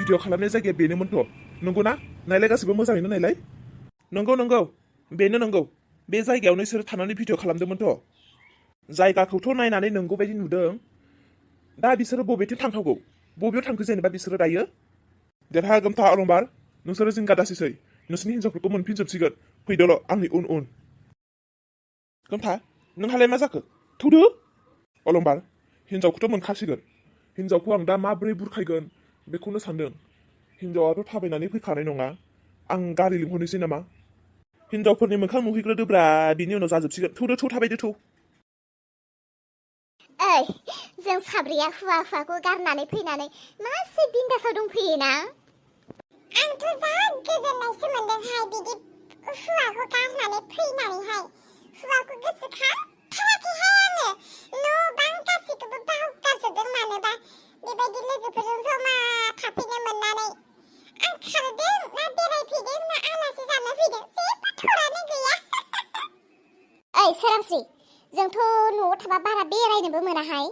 video खालामनाय जायगाया बेनोमोनथ' नंगौना नायलाय गासिबो मोजाङैनो नायलाय नंगौ बेनो नंगौ बे जायगायावनो बिसोर थानानै भिडिअ खालामदोंमोनथ' जायगाखौथ' नायनानै नंगौ बायदि नुदों दा बिसोरो बबेथिं थांथावगौ बबेयाव थांखो जेनेबा बिसोरो दायो देरहा गोमथा अलंबार नोंसोरो जिंगा दासिसै नोंसोरनि हिन्जावफोरखौ मोनफिनजोबसिगोन फैदोल' आंनि उन उन गोमथा नोंहालाय मा जाखो थौदो अलंबार हिन्जावखौथ' मोनखासिगोन हिन्जावखौ आं दा माबोरै बुरखायगोन बेखौनो सानदों हिन्जावाथ' थाबायनानै फैखानाय नङा आं गारि लिंहरनोसै नामा हिन्जावफोरनि मोखां नुहैग्रोदोब्रा बिनि उनाव जाजोबसिगोन थौ थाबायदो थौ ओइ जों साब्रैया हुवा हुवाखौ गारनानै फैनानै मासे बिन्दासाव दंफैयोना आंथ' जा गोजोननायसो मोनदोंहाय बिदि हुवाखौ गारनानै फैनानैहाय हुवाखौ गोसोखांथाराखैहाय आङो न' बां गासैखौबो बावगारजोबदों मानोबा बेबायदि लोगोफोरजों जमा थाफैनो मोननानै आं खारदों ना बेरायफैदों ना आलासि जानो फैदों जेबो थरानो गैया ओइ सोरांस्रि जोंथ' न'आव थाबा बारा बेरायनोबो मोनाहाय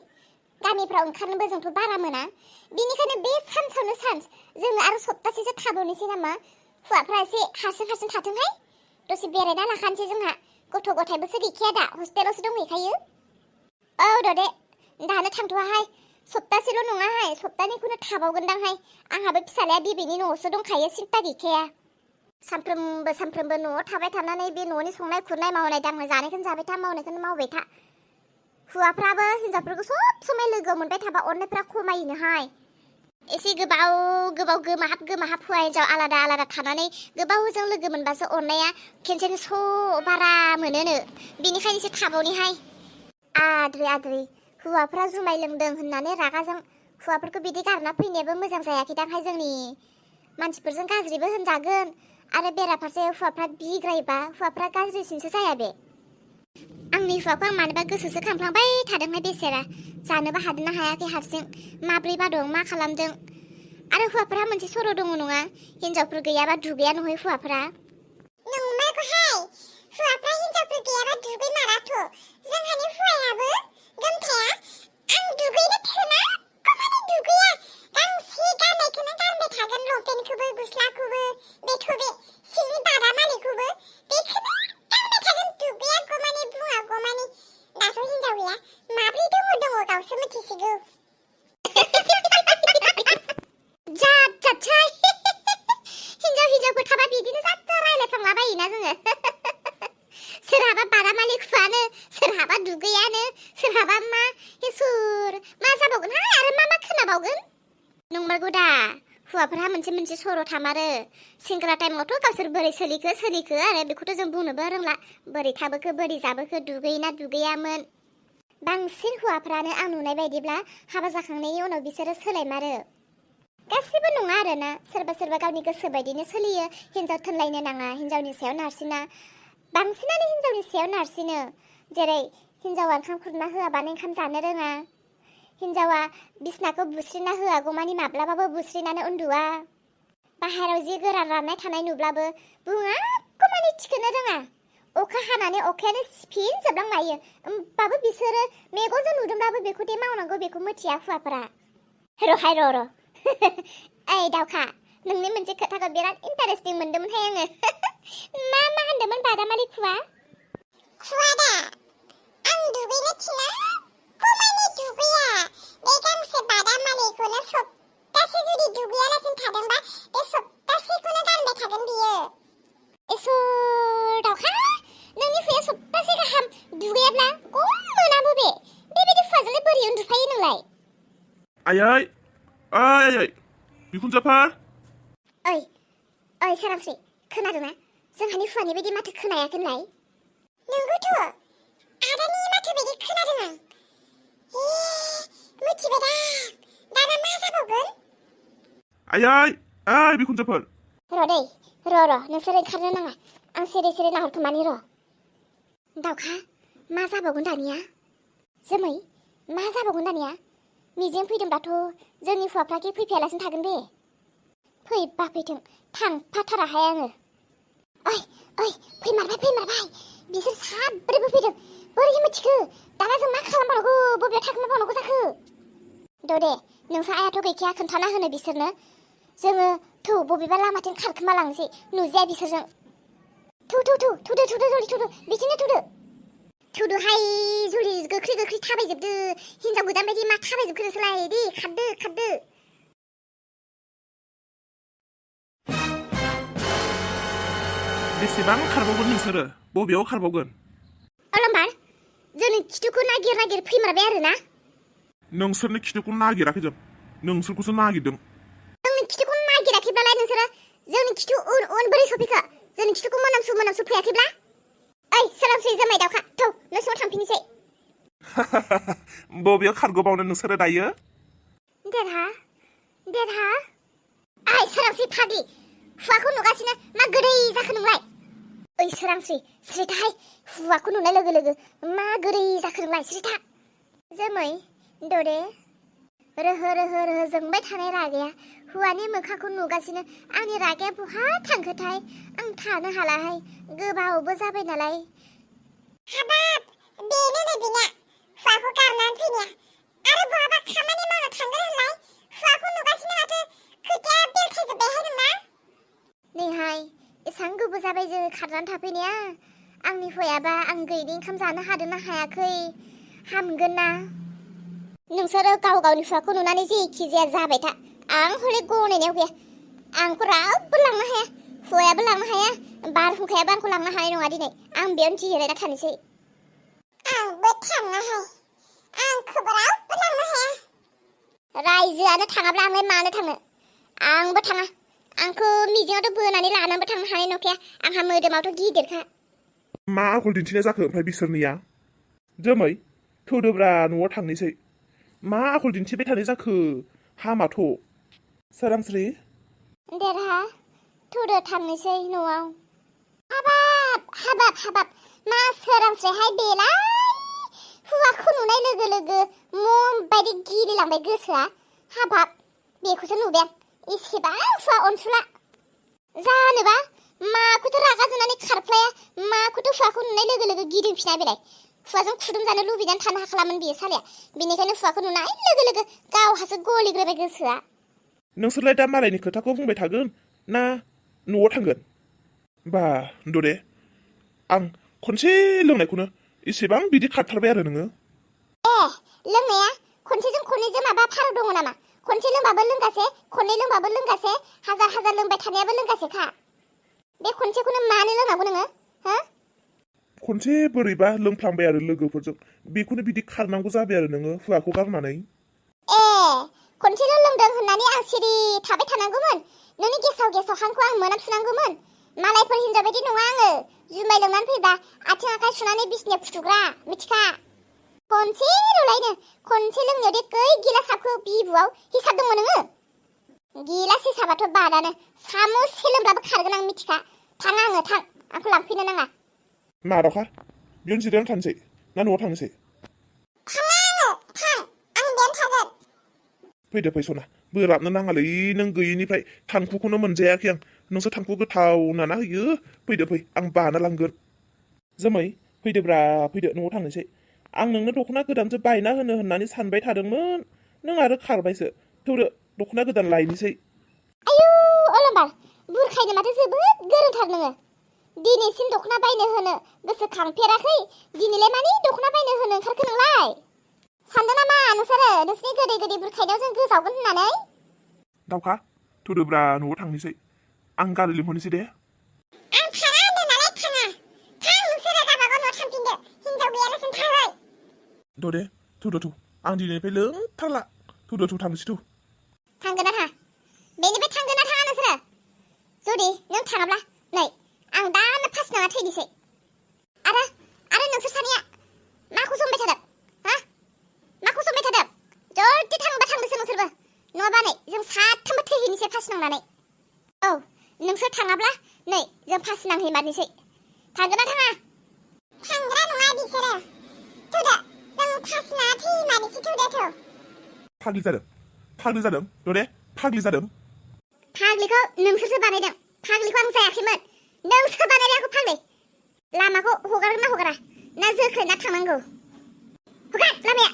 गामिफ्राव ओंखारनोबो जोंथ' बारा मोना बिनिखायनो बे सानसावनो सान्स जोङो आरो सप्तासेसो थाबावनोसै नामा हौवाफ्रा एसे हारसिं थाथोंहाय दसे बेरायना लाखानोसै जोंहा गथ' गथायबोसो गैखाया दा हस्टेलावसो दंहैखायो औ ददे दानो थांथ'वाहाय सप्तासेल' नङाहाय सप्तानैखौनो थाबावगोनदांहाय आंहाबो फिसालाया बिबैनि न'आवसो दंखायो सिन्था गैखाया सानफ्रोमबो न'आव थाबाय थानानै बे न'नि संनाय खुरनाय मावनाय दांनाय जानायखौनो जाबाय था मावनायखौनो मावबाय था हुवाफ्राबो हिन्जावफोरखौ सब समाय लोगो मोनबाय थाबा अननायफ्रा खमायोनोहाय एसे गोबाव गोमाहाब हौवा हिन्जाव आलादा थानानै गोबावजों लोगो मोनबासो अननाया खेनसेनो स' बारा मोनोनो बेनिखायनोसो थाबावनिहाय आद्रि हौवाफ्रा जुमाय लोंदों होननानै रागाजों हौवाफोरखौ बिदि गारना फैनायाबो मोजां जायाखैदांहाय जोंनि मानसिफोरजों गाज्रिबो होनजागोन आरो बेराफारसे हौवाफ्रा बिग्रायबा हौवाफ्रा गाज्रिसिनसो जाया बे आंनि हौवाखौ आं मानोबा गोसोसो खांफ्लांबाय थादोंहाय बेसेरा जानोबो हादोंना हायाखै हारसिं माब्रैबा दं मा खालामदों आरो हौवाफोरा मोनसे सर' दङ नङा हिन्जावफोर गैयाबा दुगैया नहय हौवाफोरा नंमारगौहाय हौवाफ्रा हिन्जावफोर गैयाबा दुगैमाराथ' जोंहानि हौवायाबो गोमथाया आं दुगैनो थोना कमानि दुगैया गांसे गाननायखौनो गानबाय थागोन लंपेन्टखौबो गस्लाखौबो बेथ' बे सिंनि बादामालिखौबो बेखौनो गानबाय थागोन दुगैया गमानि बुङा गमानि दाथ' हिन्जाव गैया माब्रै दङ गावसो मिथिसिगौ जाथाय हिन्जावफोर थाबा बिदिनो जाथ्रा रायलायफ्लांलाबायोना जोङो सोरहाबा बादामालि खुवानो सोरहाबा दुगैयानो सोरहाबा मा इसोर मा जाबावगोनहाय आरो मा खोनाबावगोन नंमारगौ दा हौवाफोरहा मोनसे सर' थामारो सेंग्रा टाइमावथ' गावसोर बोरै सोलिखो आरो बेखौथ' जों बुंनोबो रोंला बोरै थाबोखो बोरै जाबोखो दुगैना दुगैयामोन बांसिन हौवाफ्रानो आं नुनाय बायदिब्ला हाबा जाखांनायनि उनाव बिसोरो सोलायमारो गासिबो नङा आरोना सोरबा गावनि गोसो बायदिनो सोलियो हिन्जाव थोनलायनो नाङा हिन्जावनि सायाव नारसिना बांसिनानो हिन्जावनि सायाव नारसिनो जेरै हिन्जावा ओंखाम खुरना होआबानो ओंखाम जानो रोङा हिन्जावा बिसनाखौ बुस्रिना होआगौमानि माब्लाबाबो बुस्रिनानै उन्दुआ बाहेराव जि गोरान राननाय थानाय नुब्लाबो बुङागौमानि थिखोनो रोङा अखा हानानै अखायानो सिफिनजोबलांलायो होमबाबो बिसोरो मेगनजों नुदोंब्लाबो बेखौ दे मावनांगौ बेखौ मिथिया हुवाफोरा र'हाय र' ओइ दावखा नोंनि मोनसे खोथाखौ बिराद इन्टारेस्टिं मोनदोंमोनहाय आङो मा होनदोंमोन बादामालि खुवा दा आं दुगैनो थिना कमानि दुगैया बे गांसे बादामालिखौनो सप्तासे जुदि दुगैयालासिनो थादोंबा बे सप्तासेखौनो गानबाय थागोन बियो इसोर दावखा नोंनि हुवाया सप्तासे गाहाम दुगैयाब्ला गम मोनाबो बेबायदि हुवाजोंलाय बोरै उन्दुफायो नोंलाय आयै बिखुनजोफोर ओइ सोरांस्रि खोनादोंना जोंहानि हुवानि बायदि माथो खोनायाखैलाय नंगौथ' आदानि माथो बायदि खोनादों आं मिथिबाय दाना मा जाबावगोन आयै बिखुनजोफोर र' नोंसोर ओंखारनो नाङा आं सिरि नाहरखोमानि र' दावखा मा जाबावगोन दानिया जोमै मा जाबावगोन दानिया मिजिं फैदोंब्लाथ' जोंनि हुवाफ्राखि फैफायालासिनो थागोन बे फैबा फैथों थांफाथाराहाय आङो ओइ फैमारबाय बिसोर साब्रैबो फैदों बोरै मिथिखो दाना जों मा खालामबावनांगौ बबेयाव थाखोमाबावनांगौ जाखो दे नोंसा आयाथ' गैखाया खोन्थाना होनो बिसोरनो जोङो थौ बबेबा लामाथिं खारखोमालांसै नुजाया बिसोरजों थुदो बिदिनो थुदोहाय जुलि गोख्रै थाबायजोबदो हिनजाव गोदान बायदि मा थाबायजोबखोनोसोलाय दे खारदो बेसेबां खारबावगोन नोंसोरो बबेयाव खारबावगोन अलम्बार जोंनि खिथुखौ नागिर फैमारबाय आरो ना नोंसोरनि खिथुखौ नागिराखै जों नोंसोरखौसो नागिरदों जोंनि खिथुखौ नागिराखैब्लालाय नोंसोरो जोंनि खिथु उन बोरै सफैखो जोंनि खिथुखौ मोनामसु फैयाखैब्ला ओइ सोरांसै जोमै दावखा थौ न' सिङाव थांफिननोसै बबेयाव खारगोबावनो नोंसोरो दायो देरहा ओइ सोरांसै फाग्लि हुवाखौ नुगासिनो मा गोदै जाखो नोंलाय ओइ सोरांसै स्रिथाहाय हुवाखौ नुनाय लोगो लोगो मा गोदै जाखो नोंलाय स्रिथा जोमै दरे रोहो जोंबाय थानाय रागाया हुवानि मोखांखौ नुगासिनो आंनि रागाया बहा थांखोथाय आं थानो हालाहाय गोबावबो जाबाय नालाय हाबाब बेनो बेना हुवाखौ गारनानै फैनाया आरो बहाबा खामानि मावनो थांगोन होनलाय हुवाखौ नुगासिनो माथो खोथाया बेलथायजोब्बायहाय नोंना नैहाय एसां गोबाव जाबाय जों खारनानै थाफैनाया आंनि हुवायाबा आं गैयिनि ओंखाम जानो हादोंना हायाखै हामगोन ना नोंसोरो गावनि हुवाखौ नुनानै जेखि जाया जाबाय था आं हले गनायनायाव गैया आंखौ रावबो लांनो हाया हुवायाबो लांनो हाया बारहुंखायाबो आंखौ लांनो हानाय नङा दिनै आं बेयावनो जिरायना थानोसै आंबो थांनोहाय आंखौबो रावबो लांनो हाया रायजोआनो थाङाब्ला आंलाय मानो थाङो आंबो थाङा आंखौ मिजिङावथ' बोनानै लानानैबो थांनो हानाय नंखाया आंहा मोदोमावथ' गिदिरखा मा आखल दिन्थिनाय जाखो ओमफ्राय बिसोरनिया जोमै थौदोब्रा न'आव थांनोसै मा आखल दिन्थिबाय थानाय जाखो हामाथ' सोरांस्रि देरहा थौदो थांनोसै न'आव हाबाब मा सोरांस्रिहाय बेलाय हुवाखौ नुनाय लोगो लोगो मम बायदि गिलिलांबाय गोसोआ हाबाब बेखौसो नुबाय एसेबां हुवा अनसुला जानोबा माखौथ' रागा जोंनानै खारफ्लाया माखौथ' हुवाखौ नुनाय लोगो लोगो गिदिंफिना बेलाय हुवाजों खुदुम जानो लुबैनानै थानो हाखालामोन बियो सालाया बेनिखायनो हुवाखौ नुनाय लोगो लोगो गावहासो गलिग्रोबाय गोसोआ नोंसोरलाय दा मालायनि खोथाखौ बुंबाय थागोन ना न'आव थांगोन बा दरे आं खनसे लोंनायखौनो इसेबां बिदि खारथारबाय आरो नोङो लोंनाया खनसेजों माबा फाराग दङ नामा खनसे लोंबाबो लोंगासे खननै लोंबाबो लोंगासे हाजार लोंबाय थानायाबो लोंगासेखा बे खनसेखौनो मानो लोंनांगौ नोङो हो खनसे बोरैबा लोंफ्लांबाय आरो लोगोफोरजों बेखौनो बिदि खारनांगौ जाबाय आरो नोङो हुवाखौ गारनानै खनसेल' लोंदों होननानै आं सिरि थाबाय थानांगौमोन नोंनि गेसाव हांखौ आं मोनामसुनांगौमोन मालायफोर हिनजाव बायदि नङा आङो जुमाय लोंनानै फैबा आथिं आखाइ सुनानै बिसिनायाव फुथुग्रा मिथिखा खनसे लोंनायाव दे कै गिलास हाबखो बिबुआव हिसाब दङ नोङो गिलास हिसाबाथ' बादानो सामुससे लोंब्लाबो खारगोन आं मिथिखा थां आंखौ लांफैनो नाङा मा दावखा बेयावनो जिरायनानै थानोसै ना न'आव थांनोसै फैदो फैसना बोराबनो नाङालै नों गैयिनिफ्राय थांखुखौनो मोनजायाखै आं नोंसोर थांखु गोथाव नाना होयो फैदो फै आं बाना लांगोन जोमै फैदोब्रा फैदो न'आव थांनोसै आं नोंनो दख'ना गोदानसो बायना होनो होननानै सानबाय थादोंमोन नों आरो खारबायसो थौदो दख'ना गोदान लायनोसै आयु अलम्बार बुरखायनो माथो जोबोद गोरोंथार नोङो दिनैसिम दख'ना बायनो होनो गोसोखांफेराखै दिनैलाय मानि दख'ना बायनो होनो ओंखारखो नोंलाय सानदों नामा नोंसोरो नोंसिनि गोदै बुरखायनायाव जों गोजावगोन होननानै दावखा थौदोब्रा न'आव थांनोसै आं गारि लिंहरनोसै दे आं थाङा होनदों नालाय थाङा थां नोंसोरो गावबागाव न'आव थांफिनदो हिनजाव गैयालासिनो थाहै दे थौ आं दिनैनिफ्राय लोंथारला थौ थांनोसै थौ थांगोन ना थाङा बेनिफ्राय थांगोन ना थाङा नोंसोरो जुदि नों थाङाब्ला नै आं दानो फास नाङा थैनोसै आरो नोंसोर सानैया माखौ जमबाय थादों हा माखौ जमबाय थादों जल्दि थांबा थांदोसो नोंसोरबो नङाबा नै जों साथामबो थैहैनोसै फास नांनानै औ नोंसोर थाङाब्ला नै जों फास नांहैमारनोसै थांगोन ना थाङा थांग्रा नङा बिसोरो थौदो जों फास नाङा थैमारनोसै थौ फाग्लि जादों दे फाग्लि जादों फाग्लिखौ नोंसोरसो बानायदों फाग्लिखौ आं जायाखैमोन नोंसो बानायदों आंखौ फाग्लि लामाखौ हगारगोन ना हगारा ना जोख्लायना थांनांगौ हगार लामाया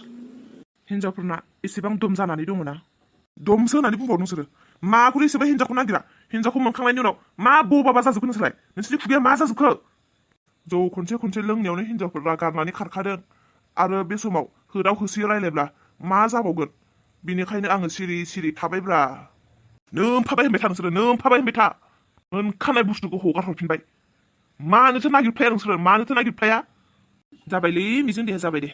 हिनजावफोरना एसेबां दम जानानै दङ ना दमसो होननानै बुंबाव नोंसोरो माखौ एसेबां हिनजावखौ नागिरा हिनजावखौ मोनखांनायनि उनाव मा बबाबा जाजोबखो नोंसोरलाय नोंसोरनि खुगाया मा जाजोबखो जौ खनसे लोंनायावनो हिनजावफोरा गारनानै खारखादों आरो बे समाव होदाव होसि रायलायब्ला मा जाबावगोन बिनिखायनो आङो सिरि थाबायब्रा नोमफाबाय होनबाय था नोंसोरो नोमफाबाय होनबाय था मोनखानाय बुस्थुखौ हगार हरफिनबाय मानोथो नागिरफ्लाया नोंसोरो मानोथो नागिरफ्लाया जाबायलै मिजिं दे जाबाय दे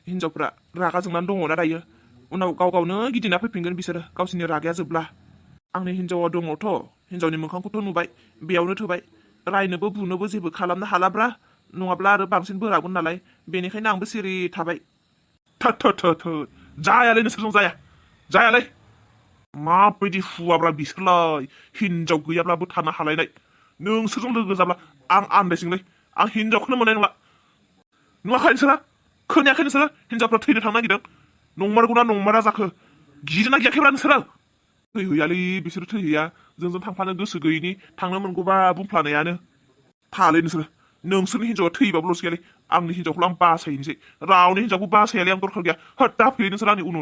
हिनजावफ्रा रागा जोंनानै दङना दायो उनाव गाव गावनो गिदिंना फैफिनगोन बिसोरो गावसोरनि रागाया जोबब्ला आंनि हिनजावा दङथ' हिनजावनि मोखांखौथ' नुबाय बेयावनो थोबाय रायनोबो बुनोबो जेबो खालामनो हालाब्रा नङाब्ला आरो बांसिन बोरागोन नालाय बेनिखायनो आंबो सिरि थाबाय थो जायालै नोंसोरजों जायालै माबायदि हुवाब्रा बिसोरलाय हिनजाव गैयाब्लाबो थानो हालायनाय नोंसोरजों लोगो जाब्ला आं आन्दायसिगोनलै आं हिनजावखौनो मोननाय नंला नुवाखै नोंसोरा खोनायाखै नोंसोरो हिनजावफ्रा थैनो थांनो नागिरदों नंमारगौना नंमारा जाखो गिदोंना गियाखैब्रा नोंसोरो थैहैयालै बिसोरो थैहैया जोंजों थांफानो गोसो गैयिनि थांनो मोनगौबा बुंफ्लानायानो थालै नोंसोरनि हिनजावा थैबाबोल'सो गैयालै आंनि हिनजावखौ आं बासायनोसै रावनि हिनजावखौ बासायालै आं दरखार गैया होद दा फैयो नोंसोर आंनि उन